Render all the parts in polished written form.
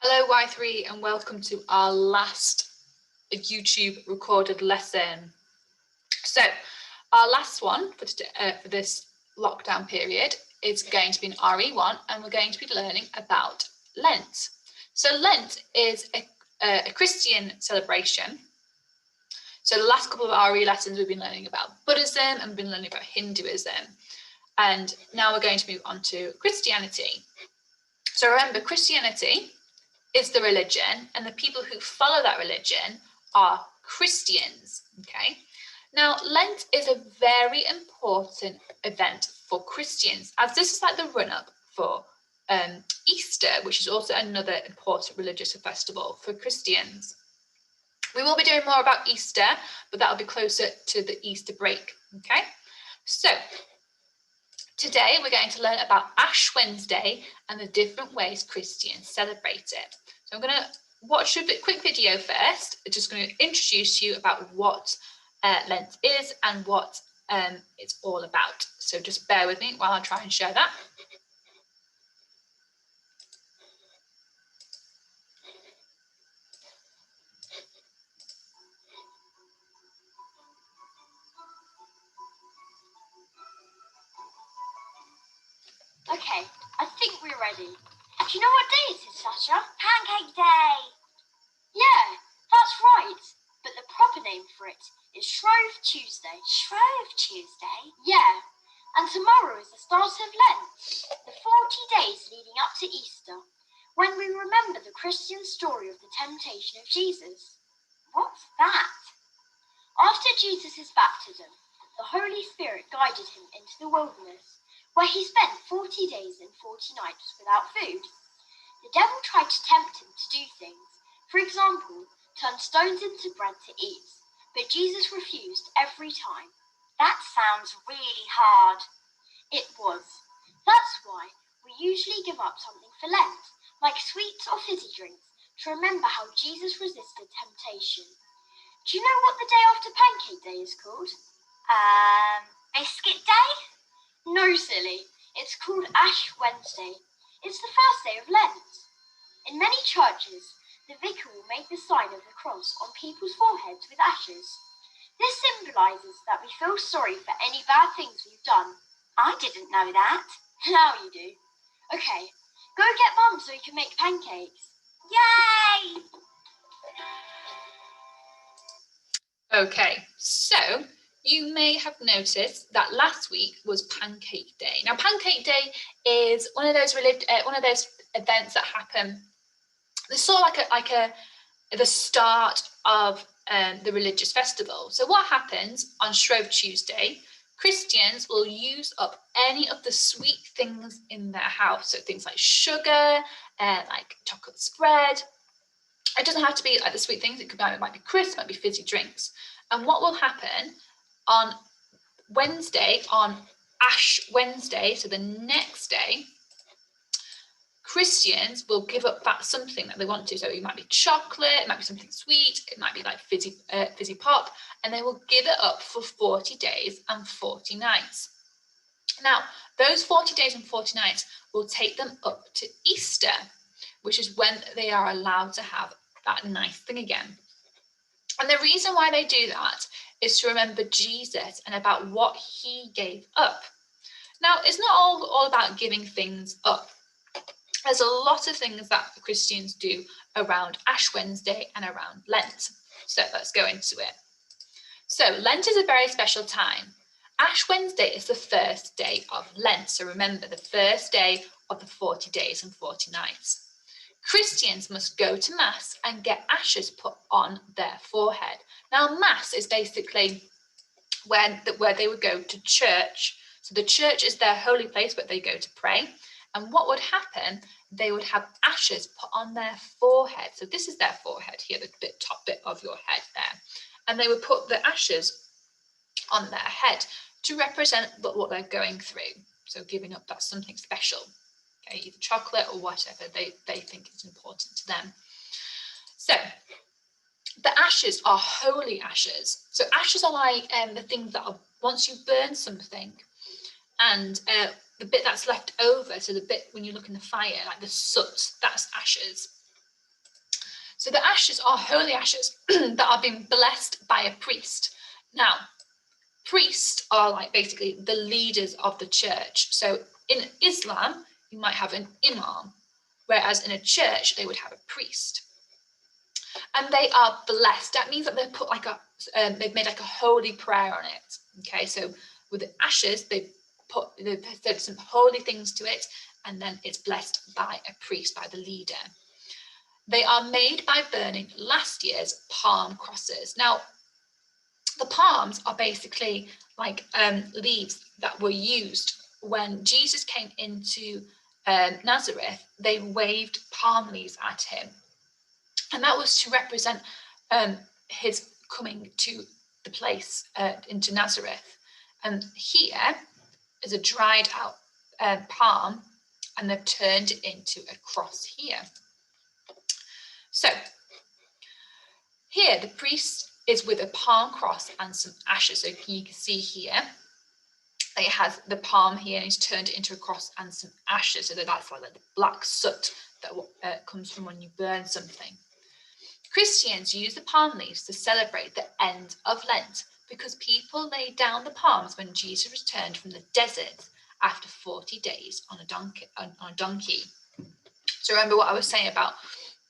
Hello Y3 and welcome to our last YouTube recorded lesson. So our last one for this lockdown period is going to be an RE1 and we're going to be learning about Lent. So Lent is a Christian celebration. So the last couple of RE lessons we've been learning about Buddhism and we've been learning about Hinduism. And now we're going to move on to Christianity. So remember, Christianity is the religion, and the people who follow that religion are Christians. Okay. Now, Lent is a very important event for Christians, as this is like the run-up for Easter, which is also another important religious festival for Christians. We will be doing more about Easter, but that'll be closer to the Easter break. Okay. So today we're going to learn about Ash Wednesday and the different ways Christians celebrate it. So I'm going to watch a quick video first. I'm just going to introduce you about what Lent is and what it's all about. So just bear with me while I try and share that. Okay, I think we're ready. Do you know what day it is, Sasha? Pancake Day! Yeah, that's right. But the proper name for it is Shrove Tuesday. Shrove Tuesday? Yeah, and tomorrow is the start of Lent, the 40 days leading up to Easter, when we remember the Christian story of the temptation of Jesus. What's that? After Jesus' baptism, the Holy Spirit guided him into the wilderness, where he spent 40 days and 40 nights without food. The devil tried to tempt him to do things, for example, turn stones into bread to eat, but Jesus refused every time. That sounds really hard. It was. That's why we usually give up something for Lent, like sweets or fizzy drinks, to remember how Jesus resisted temptation. Do you know what the day after Pancake Day is called? Biscuit Day? No, silly. It's called Ash Wednesday. It's the first day of Lent. In many churches, the vicar will make the sign of the cross on people's foreheads with ashes. This symbolises that we feel sorry for any bad things we've done. I didn't know that. Now you do. Okay, go get Mum so you can make pancakes. Yay! Okay, so you may have noticed that last week was Pancake Day. Now, Pancake Day is one of those events that happen. It's sort of like the start of the religious festival. So what happens on Shrove Tuesday? Christians will use up any of the sweet things in their house. So things like sugar, like chocolate spread. It doesn't have to be like the sweet things. It might be crisps, might be fizzy drinks. And what will happen on Wednesday, on Ash Wednesday, so the next day, Christians will give up that something that they want to. So it might be chocolate, it might be something sweet, it might be like fizzy pop, and they will give it up for 40 days and 40 nights. Now, those 40 days and 40 nights will take them up to Easter, which is when they are allowed to have that nice thing again. And the reason why they do that is to remember Jesus and about what he gave up. Now, it's not all about giving things up. There's a lot of things that Christians do around Ash Wednesday and around Lent. So let's go into it. So Lent is a very special time. Ash Wednesday is the first day of Lent. So remember, the first day of the 40 days and 40 nights. Christians must go to Mass and get ashes put on their forehead. Now, Mass is basically where they would go to church. So the church is their holy place where they go to pray. And what would happen, they would have ashes put on their forehead. So this is their forehead here, the top bit of your head there. And they would put the ashes on their head to represent what they're going through. So giving up that something special. Okay, either chocolate or whatever they think is important to them. So the ashes are holy ashes. So ashes are like the things that are, once you burn something and the bit that's left over, so the bit when you look in the fire, like the soot, that's ashes. So the ashes are holy ashes that are being blessed by a priest. Now, priests are like basically the leaders of the church. So in Islam, you might have an imam, whereas in a church, they would have a priest. And they are blessed. That means that they've put like they've made like a holy prayer on it. Okay, so with the ashes, they've said some holy things to it, and then it's blessed by a priest, by the leader. They are made by burning last year's palm crosses. Now, the palms are basically like leaves that were used when Jesus came into Nazareth. They waved palm leaves at him, and that was to represent his coming to the place into Nazareth. And here is a dried out palm, and they've turned it into a cross here. So here the priest is with a palm cross and some ashes. So you can see here it has the palm here, and he's turned it into a cross and some ashes. So that's like the black soot that comes from when you burn something. Christians use the palm leaves to celebrate the end of Lent because people laid down the palms when Jesus returned from the desert after 40 days on a donkey. So remember what I was saying about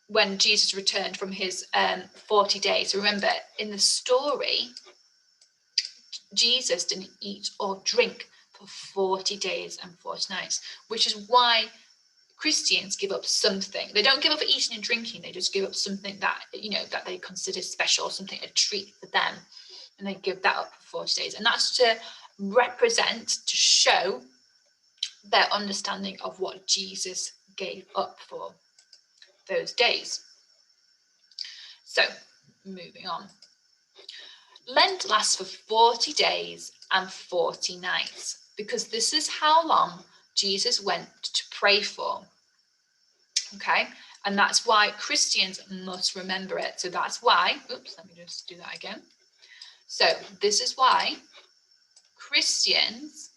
when Jesus returned from his 40 days. So remember, in the story, Jesus didn't eat or drink for 40 days and 40 nights, which is why Christians give up something. They don't give up eating and drinking. They just give up something that, that they consider special, something, a treat for them. And they give that up for 40 days. And that's to represent, to show their understanding of what Jesus gave up for those days. So, moving on. Lent lasts for 40 days and 40 nights because this is how long Jesus went to pray for. Okay, and that's why Christians must remember it. So that's why, let me just do that again. So this is why Christians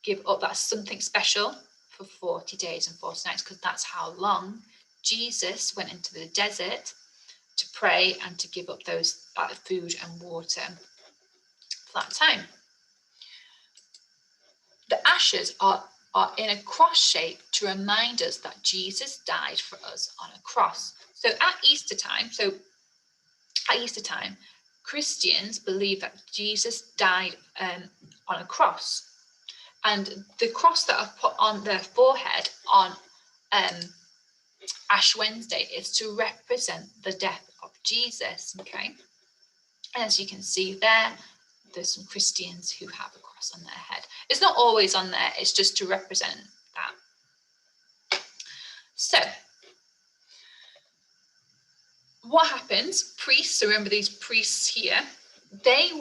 give up that something special for 40 days and 40 nights, because that's how long Jesus went into the desert to pray and to give up those food and water for that time. The ashes are in a cross shape to remind us that Jesus died for us on a cross. So at Easter time, Christians believe that Jesus died on a cross. And the cross that I've put on their forehead on Ash Wednesday is to represent the death of Jesus, okay? And as you can see there's some Christians who have a cross on their head. It's not always on there, it's just to represent that. So, what happens? Priests, so remember these priests here, they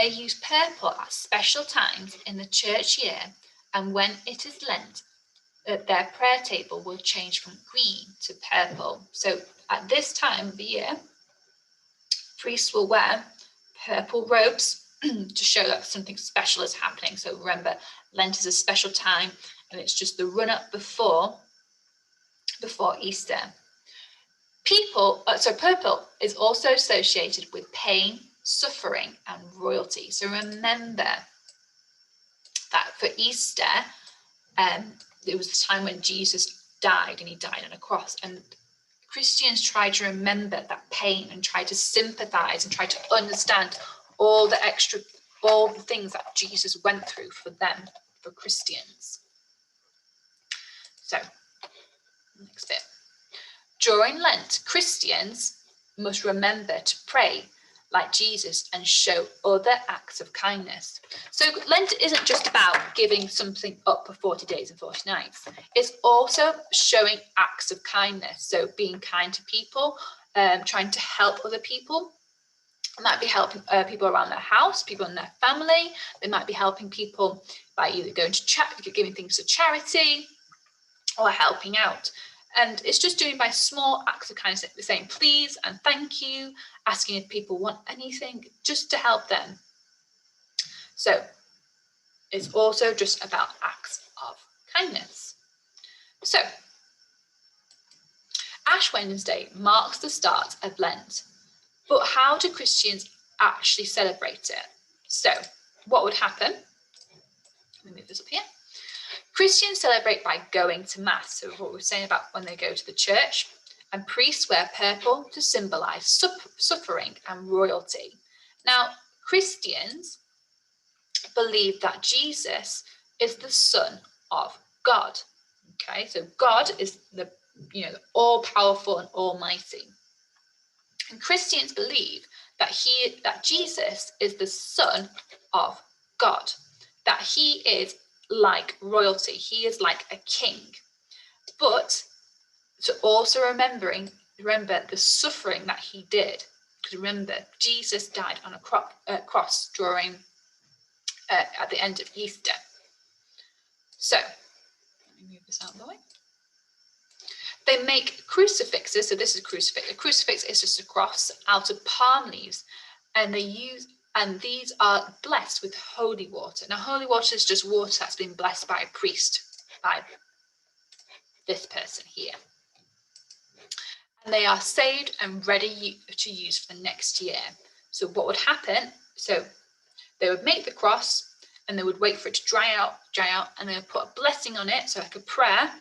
use purple at special times in the church year, and when it is Lent, their prayer table will change from green to purple. So at this time of the year, priests will wear purple robes to show that something special is happening. So remember, Lent is a special time, and it's just the run-up before Easter. Purple is also associated with pain, suffering, and royalty. So remember that for Easter, it was the time when Jesus died, and he died on a cross. And Christians try to remember that pain and try to sympathize and try to understand all the things that Jesus went through for them, for Christians. So, next bit. During Lent, Christians must remember to pray like Jesus and show other acts of kindness. So Lent isn't just about giving something up for 40 days and 40 nights. It's also showing acts of kindness. So being kind to people, trying to help other people. It might be helping people around their house, people in their family. They might be helping people by either going to giving things to charity, or helping out. And it's just doing by small acts of kindness, saying please and thank you, asking if people want anything, just to help them. So it's also just about acts of kindness. So Ash Wednesday marks the start of Lent, but how do Christians actually celebrate it? So what would happen? Let me move this up here. Christians celebrate by going to Mass, so what we're saying about when they go to the church, and priests wear purple to symbolise suffering and royalty. Now, Christians believe that Jesus is the Son of God. Okay, so God is the all-powerful and almighty. And Christians believe that Jesus is the Son of God, that he is like royalty, he is like a king. But to also remember the suffering that he did. Because remember, Jesus died on a cross during at the end of Easter. So let me move this out of the way. They make crucifixes. So this is a crucifix. A crucifix is just a cross out of palm leaves, and these are blessed with holy water. Now, holy water is just water that's been blessed by a priest, by this person here. And they are saved and ready to use for the next year. So what would happen? So they would make the cross and they would wait for it to dry out, and they would put a blessing on it, so like a prayer.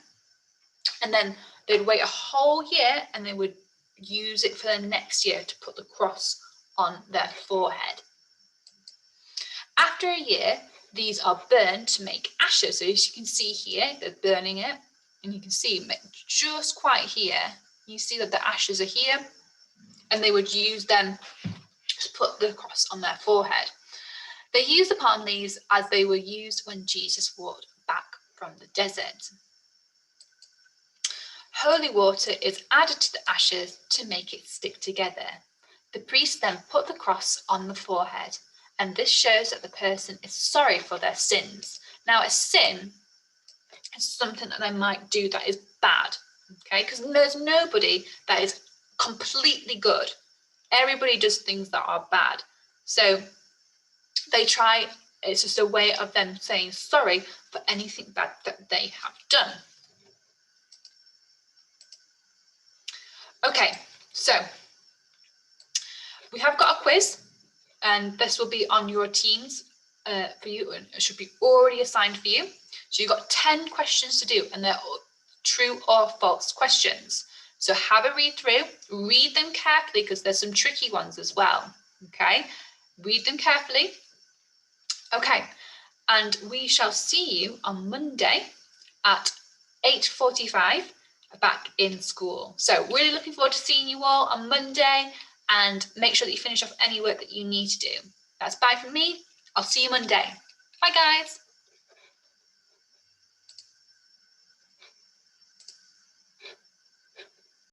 And then they'd wait a whole year and they would use it for the next year to put the cross on their forehead. After a year, these are burned to make ashes. So as you can see here, they're burning it, and you can see just quite here, you see that the ashes are here, and they would use them to put the cross on their forehead. They use the palm leaves as they were used when Jesus walked back from the desert. Holy water is added to the ashes to make it stick together. The priest then put the cross on the forehead, and this shows that the person is sorry for their sins. Now, a sin is something that they might do that is bad, okay? Because there's nobody that is completely good. Everybody does things that are bad. So it's just a way of them saying sorry for anything bad that they have done. Okay, so we have got a quiz, and this will be on your teams for you, and it should be already assigned for you. So you've got 10 questions to do, and they're true or false questions. So have a read through, read them carefully, because there's some tricky ones as well, okay? Read them carefully. Okay, and we shall see you on Monday at 8:45 back in school. So really looking forward to seeing you all on Monday, and make sure that you finish off any work that you need to do. That's bye from me. I'll see you Monday. Bye, guys.